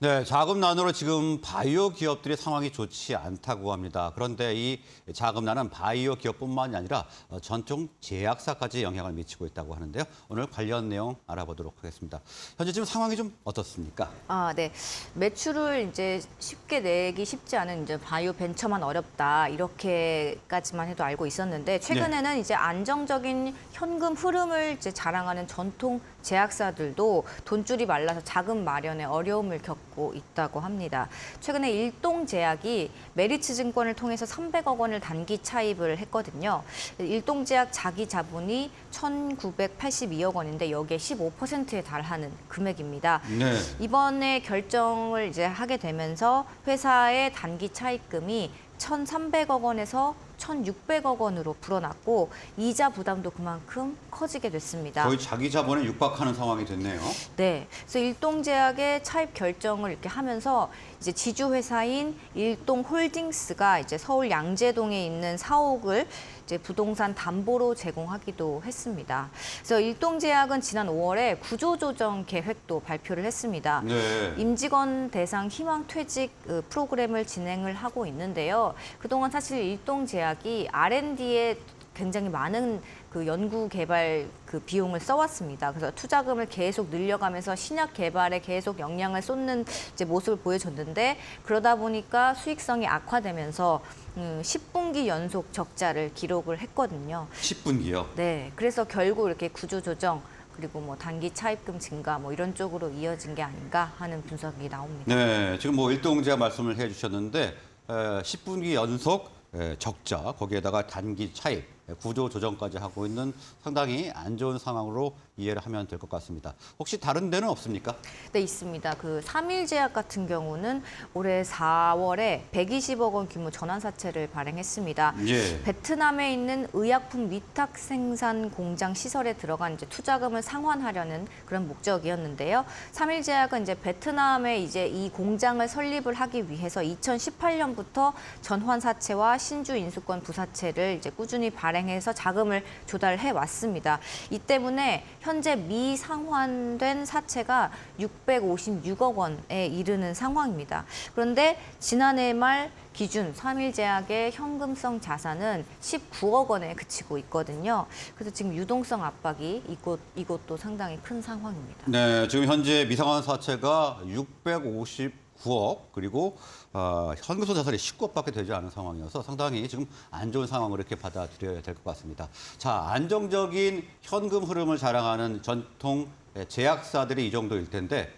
네, 자금난으로 지금 바이오 기업들의 상황이 좋지 않다고 합니다. 그런데 이 자금난은 바이오 기업뿐만이 아니라 전통 제약사까지 영향을 미치고 있다고 하는데요. 오늘 관련 내용 알아보도록 하겠습니다. 현재 지금 상황이 좀 어떻습니까? 네. 매출을 이제 쉽게 내기 쉽지 않은 이제 바이오 벤처만 어렵다 이렇게까지만 해도 알고 있었는데 최근에는 이제 안정적인 현금 흐름을 이제 자랑하는 전통 제약사들도 돈줄이 말라서 자금 마련에 어려움을 겪고 있다고 합니다. 최근에 일동제약이 메리츠증권을 통해서 300억 원을 단기 차입을 했거든요. 일동제약 자기 자본이 1,982억 원인데 여기에 15%에 달하는 금액입니다. 네. 이번에 결정을 이제 하게 되면서 회사의 단기 차입금이 1,300억 원에서 1,600억 원으로 불어났고 이자 부담도 그만큼 커지게 됐습니다. 거의 자기 자본에 육박하는 상황이 됐네요. 네, 그래서 일동제약의 차입 결정을 이렇게 하면서 이제 지주 회사인 일동홀딩스가 이제 서울 양재동에 있는 사옥을 이제 부동산 담보로 제공하기도 했습니다. 그래서 일동제약은 지난 5월에 구조조정 계획도 발표를 했습니다. 네. 임직원 대상 희망퇴직 프로그램을 진행을 하고 있는데요. 그동안 사실 일동제약이 R&D에 굉장히 많은 그 연구 개발 그 비용을 써왔습니다. 그래서 투자금을 계속 늘려가면서 신약 개발에 계속 역량을 쏟는 이제 모습을 보여줬는데 그러다 보니까 수익성이 악화되면서 10분기 연속 적자를 기록을 했거든요. 10분기요. 네, 그래서 결국 이렇게 구조조정 그리고 뭐 단기 차입금 증가 뭐 이런 쪽으로 이어진 게 아닌가 하는 분석이 나옵니다. 네, 지금 뭐 일동제가 말씀을 해주셨는데 10분기 연속 적자, 거기에다가 단기 차입, 구조 조정까지 하고 있는 상당히 안 좋은 상황으로 이해를 하면 될 것 같습니다. 혹시 다른 데는 없습니까? 네, 있습니다. 그 삼일제약 같은 경우는 올해 4월에 120억 원 규모 전환사채를 발행했습니다. 예. 베트남에 있는 의약품 위탁 생산 공장 시설에 들어간 이제 투자금을 상환하려는 그런 목적이었는데요. 삼일제약은 이제 베트남에 이제 이 공장을 설립을 하기 위해서 2018년부터 전환사채와 신주 인수권 부사채를 이제 꾸준히 발행해서 자금을 조달해 왔습니다. 이 때문에 현재 미상환된 사채가 656억 원에 이르는 상황입니다. 그런데 지난해 말 기준 삼일제약의 현금성 자산은 19억 원에 그치고 있거든요. 그래서 지금 유동성 압박이 이것도 상당히 큰 상황입니다. 네, 지금 현재 미상환 사채가 659억 그리고 현금성 자산이 19억밖에 되지 않은 상황이어서 상당히 지금 안 좋은 상황으로 이렇게 받아들여야 될 것 같습니다. 자, 안정적인 현금 흐름을 자랑하는 전통 제약사들이 이 정도일 텐데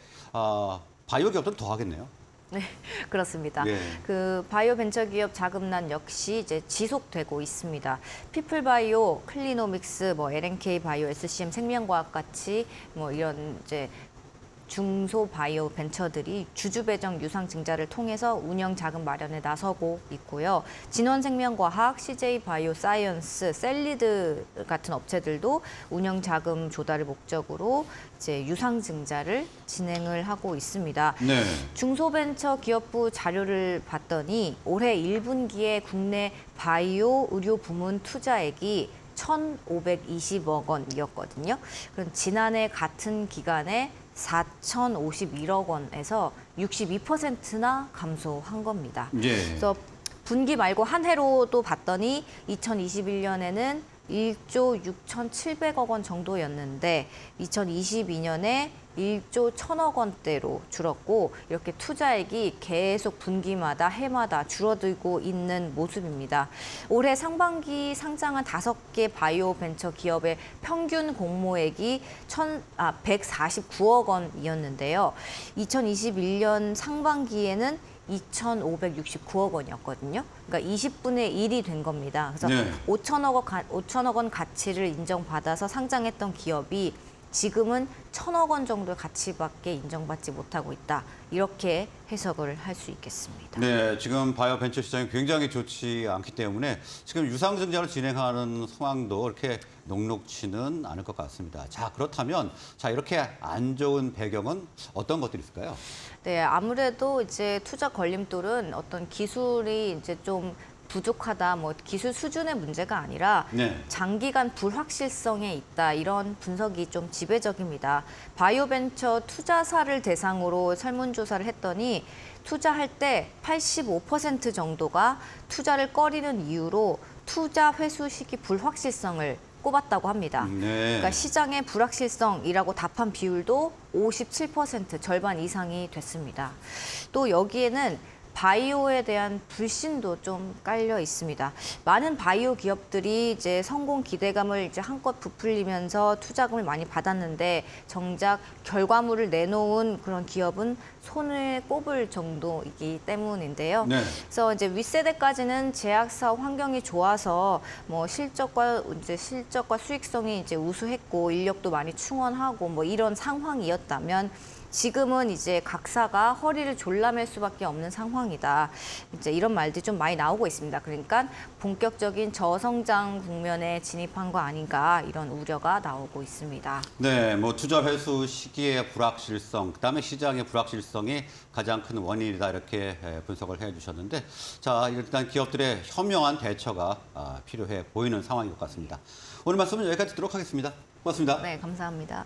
바이오 기업들은 더 하겠네요. 네, 그렇습니다. 예. 그 바이오 벤처 기업 자금난 역시 이제 지속되고 있습니다. 피플바이오, 클리노믹스, 뭐 LNK 바이오, SCM 생명과학 같이 뭐 이런 이제 중소 바이오 벤처들이 주주 배정 유상 증자를 통해서 운영 자금 마련에 나서고 있고요. 진원생명과학, CJ 바이오 사이언스, 셀리드 같은 업체들도 운영 자금 조달을 목적으로 이제 유상 증자를 진행을 하고 있습니다. 네. 중소벤처 기업부 자료를 봤더니 올해 1분기에 국내 바이오 의료 부문 투자액이 1,520억 원이었거든요. 그럼 지난해 같은 기간에 4,051억 원에서 62%나 감소한 겁니다. 예. 그래서 분기 말고 한 해로도 봤더니 2021년에는 1조 6,700억 원 정도였는데 2022년에 1조 1,000억 원대로 줄었고 이렇게 투자액이 계속 분기마다 해마다 줄어들고 있는 모습입니다. 올해 상반기 상장한 5개 바이오 벤처 기업의 평균 공모액이 149억 원이었는데요. 2021년 상반기에는 2,569억 원이었거든요. 그러니까 20분의 1이 된 겁니다. 그래서 네. 5천억 원 가치를 인정받아서 상장했던 기업이 지금은 1,000억 원 정도의 가치밖에 인정받지 못하고 있다. 이렇게 해석을 할 수 있겠습니다. 네, 지금 바이오 벤처 시장이 굉장히 좋지 않기 때문에 지금 유상증자를 진행하는 상황도 이렇게 녹록치는 않을 것 같습니다. 자, 그렇다면 이렇게 안 좋은 배경은 어떤 것들이 있을까요? 네, 아무래도 이제 투자 걸림돌은 어떤 기술이 이제 좀 부족하다, 뭐 기술 수준의 문제가 아니라 네. 장기간 불확실성에 있다 이런 분석이 좀 지배적입니다. 바이오벤처 투자사를 대상으로 설문조사를 했더니 투자할 때 85% 정도가 투자를 꺼리는 이유로 투자 회수 시기 불확실성을 꼽았다고 합니다. 네. 그러니까 시장의 불확실성이라고 답한 비율도 57% 절반 이상이 됐습니다. 또 여기에는 바이오에 대한 불신도 좀 깔려 있습니다. 많은 바이오 기업들이 이제 성공 기대감을 이제 한껏 부풀리면서 투자금을 많이 받았는데 정작 결과물을 내놓은 그런 기업은 손을 꼽을 정도이기 때문인데요. 네. 그래서 이제 윗세대까지는 제약사업 환경이 좋아서 뭐 실적과 수익성이 이제 우수했고 인력도 많이 충원하고 뭐 이런 상황이었다면 지금은 이제 각사가 허리를 졸라맬 수밖에 없는 상황이다. 이제 이런 말들이 좀 많이 나오고 있습니다. 그러니까 본격적인 저성장 국면에 진입한 거 아닌가 이런 우려가 나오고 있습니다. 네, 뭐 투자 회수 시기의 불확실성, 그다음에 시장의 불확실성이 가장 큰 원인이다 이렇게 분석을 해주셨는데, 자 일단 기업들의 현명한 대처가 필요해 보이는 상황인 것 같습니다. 오늘 말씀은 여기까지 듣도록 하겠습니다. 고맙습니다. 네, 감사합니다.